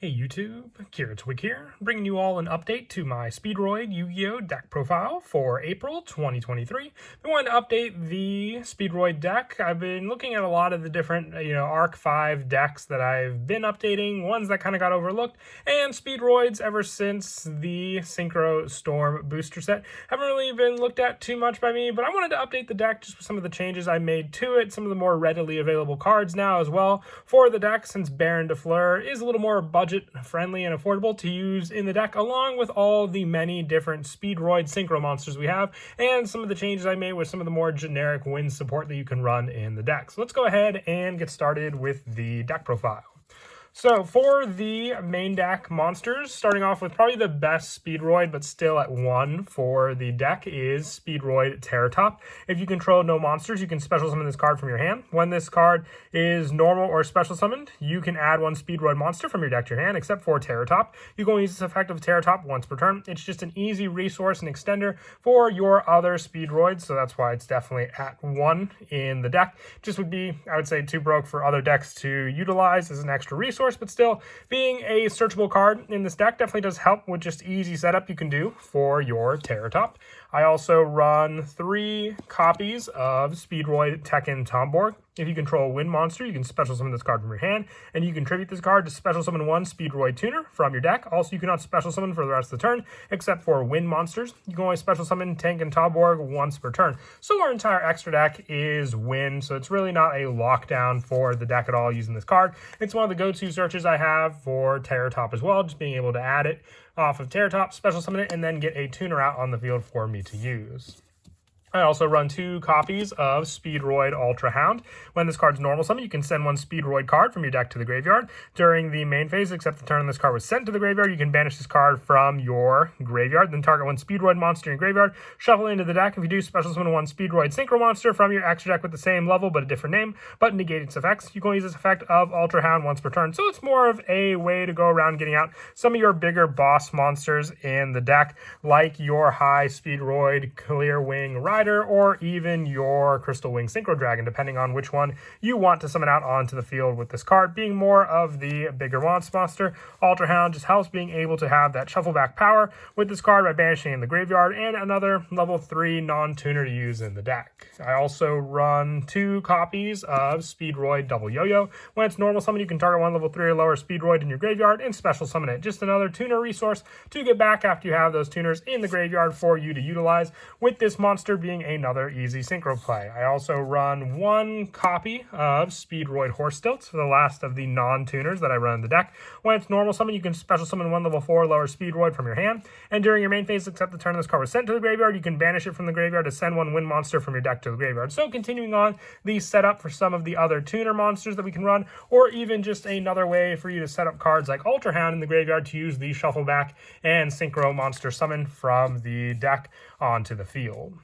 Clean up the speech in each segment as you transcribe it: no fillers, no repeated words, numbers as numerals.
Hey YouTube, Twig here, bringing you all an update to my Speedroid Yugioh deck profile for April 2023. I want to update the Speedroid deck. I've been looking at a lot of the different, Arc 5 decks that I've been updating, ones that kind of got overlooked, and Speedroids ever since the Synchro Storm booster set haven't really been looked at too much by me, but I wanted to update the deck just with some of the changes I made to it, some of the more readily available cards now as well for the deck, since Baron de Fleur is a little more budget friendly and affordable to use in the deck, along with all the many different Speedroid synchro monsters we have, and some of the changes I made with some of the more generic win support that you can run in the deck. So let's go ahead and get started with the deck profile. So for the main deck monsters, starting off with probably the best Speedroid, but still at 1 for the deck, is Speedroid Terratop. If you control no monsters, you can special summon this card from your hand. When this card is normal or special summoned, you can add one Speedroid monster from your deck to your hand, except for Terratop. You can only use this effect of Terratop once per turn. It's just an easy resource and extender for your other Speedroids, so that's why it's definitely at 1 in the deck. Just would be, I would say, too broke for other decks to utilize as an extra resource, but still, being a searchable card in this deck definitely does help with just easy setup you can do for your Terratop. I also run 3 copies of Speedroid Tekken Tomborg. If you control a wind monster, you can special summon this card from your hand, and you contribute this card to special summon 1 Speedroid Tuner from your deck. Also, you cannot special summon for the rest of the turn, except for wind monsters. You can only special summon Tekken Tomborg once per turn. So our entire extra deck is wind, so it's really not a lockdown for the deck at all using this card. It's one of the go-to searches I have for Terratop as well, just being able to add it off of Terratop, special summon it, and then get a tuner out on the field for me to use. I also run 2 copies of Speedroid Ultra Hound. When this card's normal summon, you can send 1 Speedroid card from your deck to the graveyard. During the main phase, except the turn this card was sent to the graveyard, you can banish this card from your graveyard, then target 1 Speedroid monster in your graveyard, shuffle into the deck. If you do, special summon 1 Speedroid Synchro monster from your extra deck with the same level but a different name, but negate its effects. You can only use this effect of Ultra Hound once per turn, so it's more of a way to go around getting out some of your bigger boss monsters in the deck, like your high Speedroid Clear Wing Rider, or even your Crystal Wing Synchro Dragon, depending on which one you want to summon out onto the field with this card. Being more of the bigger monster, Ultra Hound just helps being able to have that shuffle back power with this card by banishing in the graveyard, and another level 3 non-tuner to use in the deck. I also run 2 copies of Speedroid Double Yo-Yo. When it's normal summon, you can target 1 level 3 or lower Speedroid in your graveyard and special summon it. Just another tuner resource to get back after you have those tuners in the graveyard for you to utilize, with this monster being another easy synchro play. I also run 1 copy of Speedroid Horse Stilts for the last of the non-tuners that I run in the deck. When it's normal summon, you can special summon 1 level 4 lower Speedroid from your hand, and during your main phase, except the turn this card was sent to the graveyard, you can banish it from the graveyard to send 1 wind monster from your deck to the graveyard. So continuing on the setup for some of the other tuner monsters that we can run, or even just another way for you to set up cards like Ultra Hound in the graveyard to use the shuffle back and synchro monster summon from the deck onto the field.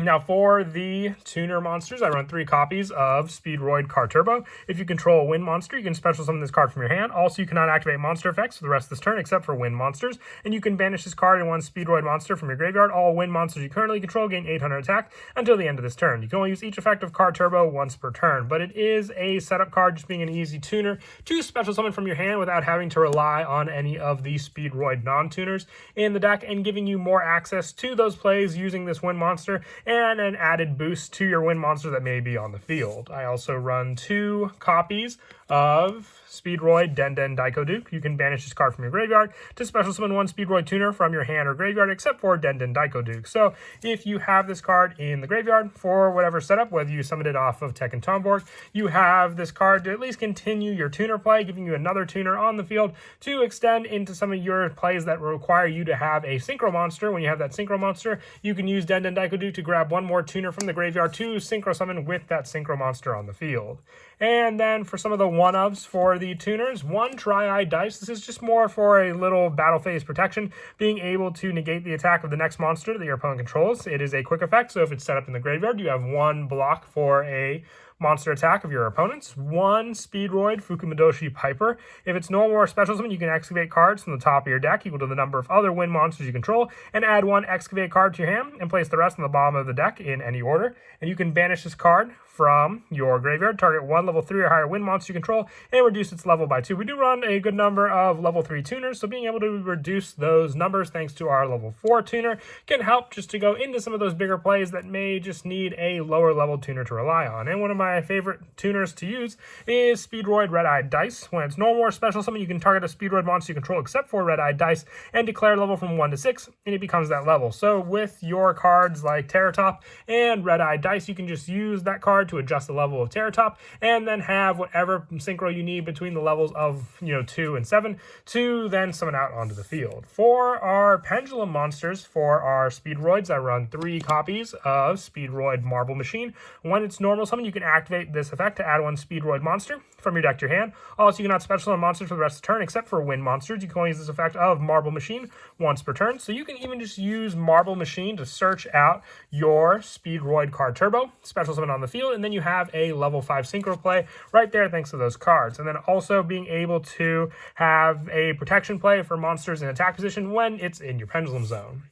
Now for the tuner monsters, I run 3 copies of Speedroid Car Turbo. If you control a wind monster, you can special summon this card from your hand. Also, you cannot activate monster effects for the rest of this turn except for wind monsters, and you can banish this card and 1 Speedroid monster from your graveyard. All wind monsters you currently control gain 800 attack until the end of this turn. You can only use each effect of Car Turbo once per turn, but it is a setup card, just being an easy tuner to special summon from your hand without having to rely on any of the Speedroid non-tuners in the deck, and giving you more access to those plays using this wind monster and an added boost to your wind monster that may be on the field. I also run 2 copies of Speedroid Den Daiko Duke. You can banish this card from your graveyard to special summon 1 Speedroid tuner from your hand or graveyard, except for Den Daiko Duke. So if you have this card in the graveyard for whatever setup, whether you summoned it off of Tekken Tomborg, you have this card to at least continue your tuner play, giving you another tuner on the field to extend into some of your plays that require you to have a synchro monster. When you have that synchro monster, you can use Den Daiko Duke to grab 1 more tuner from the graveyard to synchro summon with that synchro monster on the field. And then for some of the one-ofs for the tuners, 1 Tri-Eye Dice. This is just more for a little battle phase protection, being able to negate the attack of the next monster that your opponent controls. It is a quick effect, so if it's set up in the graveyard, you have 1 block for a monster attack of your opponents. 1 Speedroid Fukumadoshi Piper. If it's normal or special summon, you can excavate cards from the top of your deck equal to the number of other wind monsters you control, and add 1 excavate card to your hand, and place the rest on the bottom of the deck in any order. And you can banish this card from your graveyard. Target one level 3 or higher wind monster you control and reduce its level by 2. We do run a good number of level 3 tuners, so being able to reduce those numbers thanks to our level 4 tuner can help just to go into some of those bigger plays that may just need a lower level tuner to rely on. And one of my favorite tuners to use is Speedroid Red-Eyed Dice. When it's normal or special summon, you can target a Speedroid monster you control except for Red-Eyed Dice and declare level from 1 to 6, and it becomes that level. So with your cards like Terratop and Red-Eyed Dice, you can just use that card to adjust the level of Terratop and then have whatever synchro you need between the levels of 2 and 7 to then summon out onto the field. For our Pendulum monsters, for our Speedroids, I run 3 copies of Speedroid Marble Machine. When it's normal summon, you can activate this effect to add 1 Speedroid monster from your deck to your hand. Also, you cannot special summon monsters for the rest of the turn except for wind monsters. You can only use this effect of Marble Machine once per turn. So you can even just use Marble Machine to search out your Speedroid card turbo, special summon on the field, and then you have a level 5 synchro play right there thanks to those cards. And then also being able to have a protection play for monsters in attack position when it's in your Pendulum zone.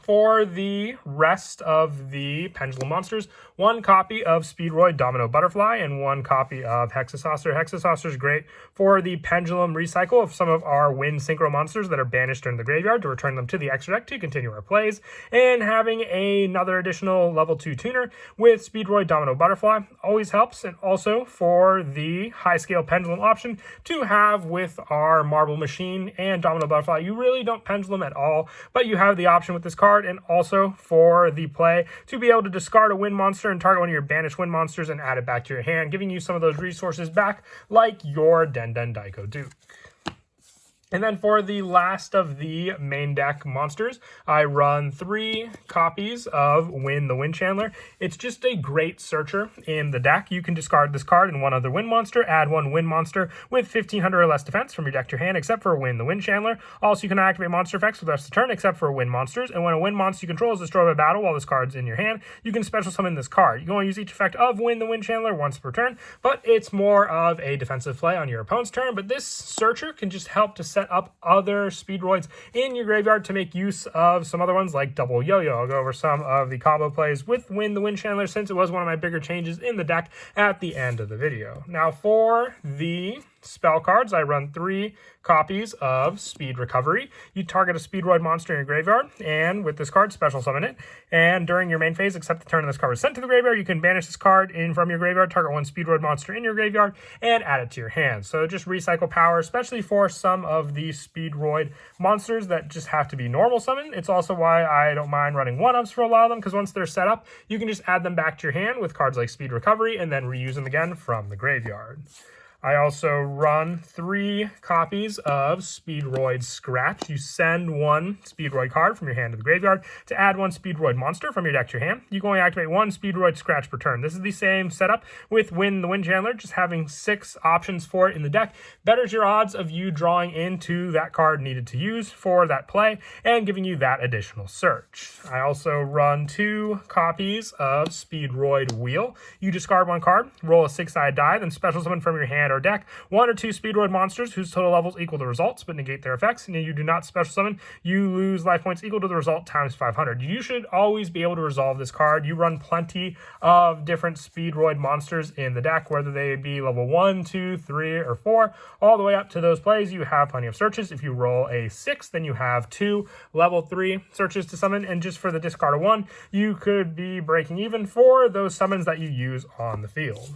For the rest of the Pendulum monsters, 1 copy of Speedroid Domino Butterfly and 1 copy of Hexasaucer. Hexasaucer is great for the Pendulum recycle of some of our wind synchro monsters that are banished during the graveyard to return them to the extra deck to continue our plays. And having another additional level 2 tuner with Speedroid Domino Butterfly always helps. And also for the high scale Pendulum option to have with our Marble Machine and Domino Butterfly, you really don't Pendulum at all, but you have the option with this card, and also for the play to be able to discard a wind monster and target one of your banished wind monsters and add it back to your hand, giving you some of those resources back like your Den Den Daiko Duke. And then for the last of the main deck monsters, I run 3 copies of Win the Wind Chandler. It's just a great searcher in the deck. You can discard this card and 1 other wind monster, add 1 wind monster with 1500 or less defense from your deck to your hand, except for Win the Wind Chandler. Also, you can activate monster effects for the rest of the turn, except for wind monsters. And when a wind monster you control is destroyed by battle while this card's in your hand, you can special summon this card. You can only use each effect of Win the Wind Chandler once per turn, but it's more of a defensive play on your opponent's turn. But this searcher can just help to set up other Speedroids in your graveyard to make use of some other ones like Double Yo-Yo. I'll go over some of the combo plays with Win the Wind Chandler since it was one of my bigger changes in the deck at the end of the video. Now for the spell cards, I run 3 copies of Speed Recovery. You target a Speedroid monster in your graveyard, and with this card, special summon it. And during your main phase, except the turn this card was sent to the graveyard, you can banish this card in from your graveyard, target 1 Speedroid monster in your graveyard, and add it to your hand. So just recycle power, especially for some of the Speedroid monsters that just have to be normal summon. It's also why I don't mind running 1-ups for a lot of them, because once they're set up, you can just add them back to your hand with cards like Speed Recovery, and then reuse them again from the graveyard. I also run 3 copies of Speedroid Scratch. You send 1 Speedroid card from your hand to the graveyard to add 1 Speedroid monster from your deck to your hand. You can only activate 1 Speedroid Scratch per turn. This is the same setup with Win the Wind Chandler, just having 6 options for it in the deck betters your odds of you drawing into that card needed to use for that play and giving you that additional search. I also run 2 copies of Speedroid Wheel. You discard 1 card, roll a 6-sided die, then special summon from your hand or deck 1 or 2 Speedroid monsters whose total levels equal the results but negate their effects, and you do not special summon, you lose life points equal to the result times 500. You should always be able to resolve this card. You run plenty of different Speedroid monsters in the deck, whether they be level 1, 2, 3, or 4, all the way up to those plays. You have plenty of searches. If you roll a 6, then you have 2 level 3 searches to summon, and just for the discard of 1, you could be breaking even for those summons that you use on the field.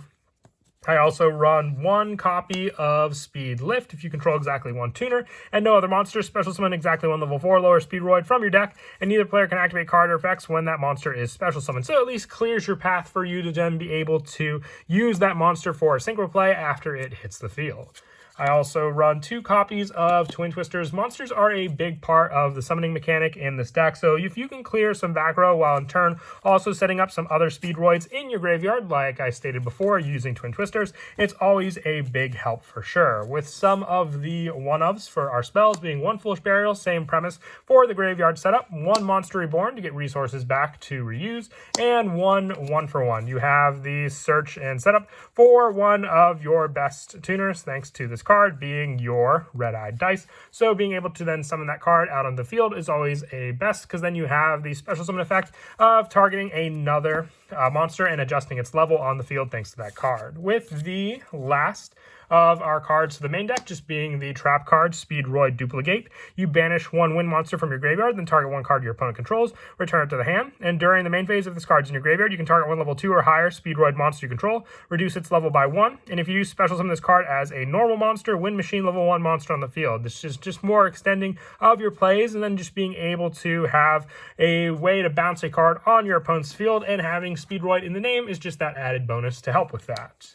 I also run 1 copy of Speed Lift if you control exactly 1 tuner and no other monsters. Special summon exactly 1 level 4 lower Speedroid from your deck, and neither player can activate card or effects when that monster is special summoned. So at least clears your path for you to then be able to use that monster for a synchro play after it hits the field. I also run 2 copies of Twin Twisters. Monsters are a big part of the summoning mechanic in this deck, so if you can clear some back row while in turn also setting up some other Speedroids in your graveyard, like I stated before, using Twin Twisters, monsters, it's always a big help for sure. With some of the one-ofs for our spells being 1 Foolish Burial, same premise for the graveyard setup, 1 Monster Reborn to get resources back to reuse, and 1 1-for-1. You have the search and setup for one of your best tuners, thanks to this card being your Red-Eyed Dice. So being able to then summon that card out on the field is always a best, because then you have the special summon effect of targeting another monster and adjusting its level on the field thanks to that card. With the last of our cards to the main deck, just being the trap card, Speedroid Duplicate. You banish 1 wind monster from your graveyard, then target 1 card your opponent controls, return it to the hand, and during the main phase of this card's in your graveyard, you can target 1 level 2 or higher Speedroid monster you control, reduce its level by 1, and if you use special summon this card as a normal monster, Wind Machine level 1 monster on the field. This is just more extending of your plays, and then just being able to have a way to bounce a card on your opponent's field, and having Speedroid in the name is just that added bonus to help with that.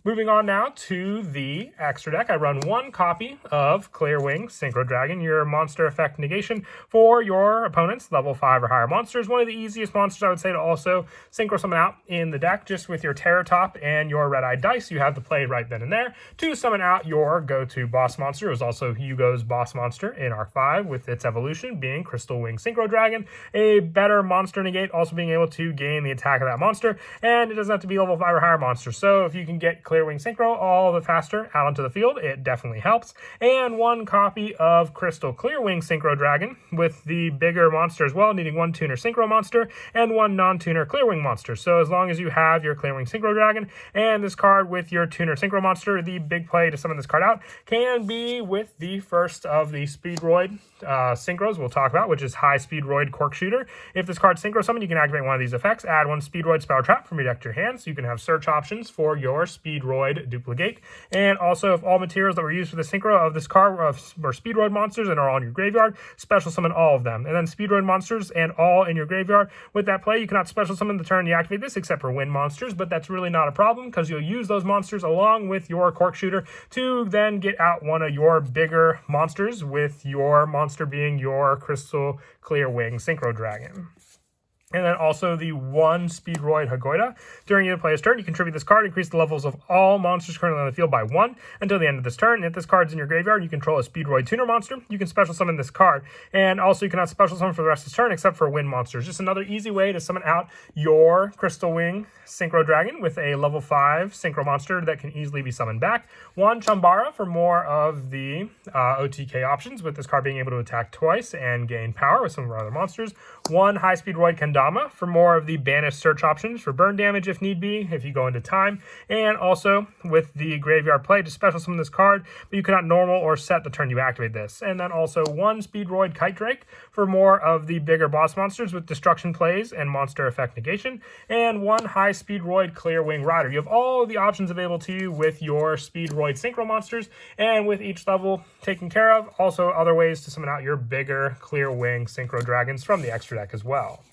Moving on now to the extra deck, I run 1 copy of Clearwing Synchro Dragon, your monster effect negation for your opponent's level 5 or higher monsters. One of the easiest monsters, I would say, to also synchro summon out in the deck, just with your Terror Top and your Red-Eyed Dice. You have the play right then and there to summon out your go-to boss monster. It was also Yugioh's boss monster in Arc 5, with its evolution being Crystal Wing Synchro Dragon, a better monster negate, also being able to gain the attack of that monster, and it doesn't have to be level 5 or higher monster. So if you can get Clearwing Synchro all the faster out onto the field, it definitely helps. And 1 copy of Crystal Clearwing Synchro Dragon, with the bigger monster as well, needing 1 tuner Synchro monster and 1 non-tuner Clearwing monster. So as long as you have your Clearwing Synchro Dragon and this card with your tuner Synchro monster, the big play to summon this card out can be with the first of the Speedroid synchros we'll talk about, which is High Speedroid Cork Shooter. If this card synchro summon, you can activate one of these effects, add 1 Speedroid Spell Trap from your deck to your hand, so you can have search options for your Speedroid Duplicate. And also, if all materials that were used for the synchro of this card were Speedroid monsters and are all in your graveyard, special summon all of them. And then Speedroid monsters and all in your graveyard. With that play, you cannot special summon the turn you activate this, except for wind monsters, but that's really not a problem, because you'll use those monsters along with your Cork Shooter to then get out one of your bigger monsters, with your monster being your Crystal Clearwing Synchro Dragon. And then also the 1 Speedroid Hagoida. During your player's turn, you contribute this card, increase the levels of all monsters currently on the field by 1 until the end of this turn. If this card's in your graveyard, you control a Speedroid Tuner monster, you can special summon this card. And also you cannot special summon for the rest of this turn except for wind monsters. Just another easy way to summon out your Crystal Wing Synchro Dragon with a level 5 Synchro monster that can easily be summoned back. 1 Chambara for more of the OTK options, with this card being able to attack twice and gain power with some of our other monsters. 1 High Speedroid Kendama for more of the banished search options for burn damage if need be, if you go into time. And also with the graveyard play to special summon this card, but you cannot normal or set the turn you activate this. And then also 1 Speedroid Kite Drake for more of the bigger boss monsters with destruction plays and monster effect negation. And 1 High Speedroid Clearwing Rider. You have all the options available to you with your Speedroid Synchro monsters, and with each level taken care of, also other ways to summon out your bigger Clearwing Synchro Dragons from the extra deck as well.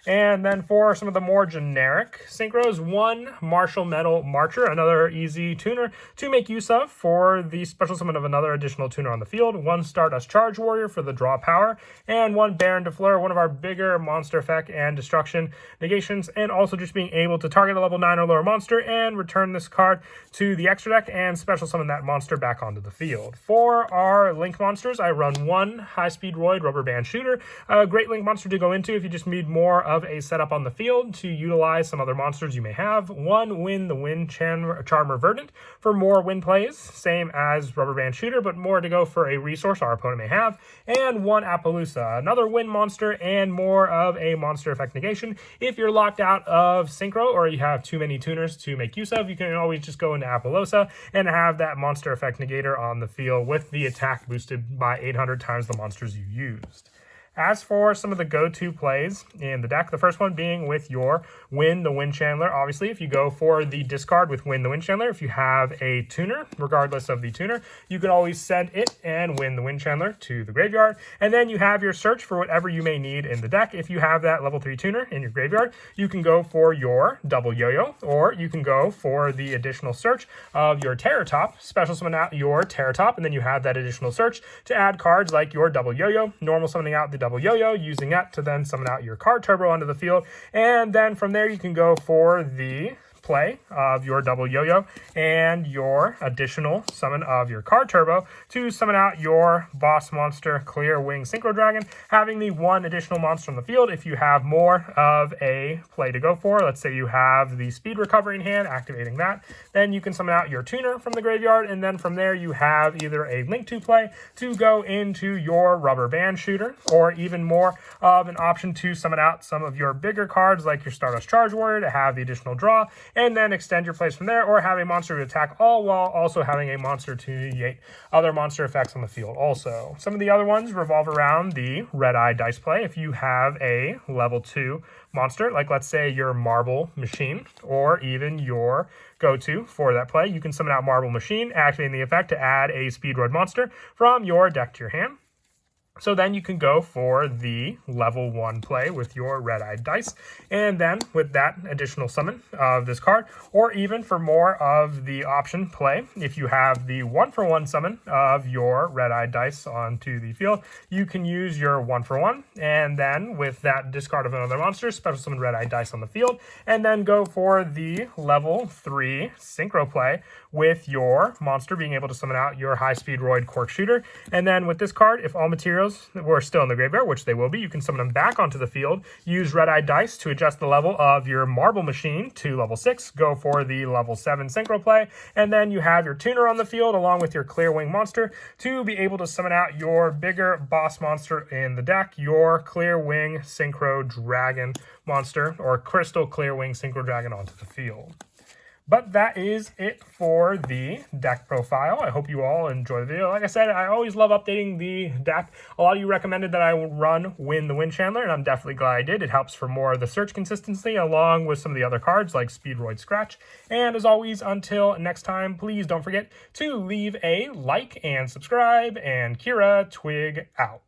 And then for some of the more generic synchros, 1 Martial Metal Marcher, another easy tuner to make use of for the special summon of another additional tuner on the field. 1 Stardust Charge Warrior for the draw power, and 1 Baron de Fleur, one of our bigger monster effect and destruction negations, and also just being able to target a level 9 or lower monster and return this card to the extra deck and special summon that monster back onto the field. For our Link monsters, I run 1 High Speedroid Rubber Band Shooter, a great Link monster to go into if you just need more of a setup on the field to utilize some other monsters you may have. 1 Win the Wind Charmer Verdant for more wind plays, same as Rubber Band Shooter, but more to go for a resource our opponent may have. And 1 Appaloosa, another wind monster and more of a monster effect negation. If you're locked out of synchro or you have too many tuners to make use of, you can always just go into Appaloosa and have that monster effect negator on the field with the attack boosted by 800 times the monsters you used. As for some of the go-to plays in the deck, the first one being with your Win the Wind Chandler. Obviously, if you go for the discard with Win the Wind Chandler, if you have a tuner, regardless of the tuner, you can always send it and Win the Wind Chandler to the graveyard. And then you have your search for whatever you may need in the deck. If you have that level 3 tuner in your graveyard, you can go for your double yo-yo, or you can go for the additional search of your Terror Top, special summon out your Terror Top, and then you have that additional search to add cards like your double yo-yo, normal summoning out the double yo-yo, using that to then summon out your card turbo onto the field. And then from there you can go for the play of your double yo-yo and your additional summon of your card turbo to summon out your boss monster Clear Wing Synchro Dragon, having the one additional monster on the field. If you have more of a play to go for, let's say you have the Speed Recovery in hand, activating that, then you can summon out your tuner from the graveyard, and then from there you have either a Link to play to go into your Rubber Band Shooter, or even more of an option to summon out some of your bigger cards like your Stardust Charge Warrior to have the additional draw, and then extend your plays from there, or have a monster to attack, all while also having a monster to negate other monster effects on the field. Also, some of the other ones revolve around the Red Eye Dice play. If you have a level 2 monster, like let's say your Marble Machine, or even your go-to for that play, you can summon out Marble Machine, activating the effect to add a Speedroid monster from your deck to your hand. So then you can go for the level 1 play with your Red-Eyed Dice, and then with that additional summon of this card, or even for more of the option play, if you have the 1-for-1 summon of your Red-Eyed Dice onto the field, you can use your 1-for-1, and then with that discard of another monster, special summon Red-Eyed Dice on the field, and then go for the level 3 Synchro play with your monster being able to summon out your High Speedroid Cork Shooter. And then with this card, if all materials were still in the graveyard, which they will be, you can summon them back onto the field, use Red-Eyed Dice to adjust the level of your Marble Machine to level 6, go for the level 7 Synchro play, and then you have your tuner on the field along with your Clear Wing monster to be able to summon out your bigger boss monster in the deck, your Clear Wing Synchro Dragon monster, or Crystal Clear Wing Synchro Dragon onto the field. But that is it for the deck profile. I hope you all enjoy the video. Like I said, I always love updating the deck. A lot of you recommended that I run Win the Wind Chandler, and I'm definitely glad I did. It helps for more of the search consistency, along with some of the other cards like Speedroid Scratch. And as always, until next time, please don't forget to leave a like and subscribe, and Kira Twig out.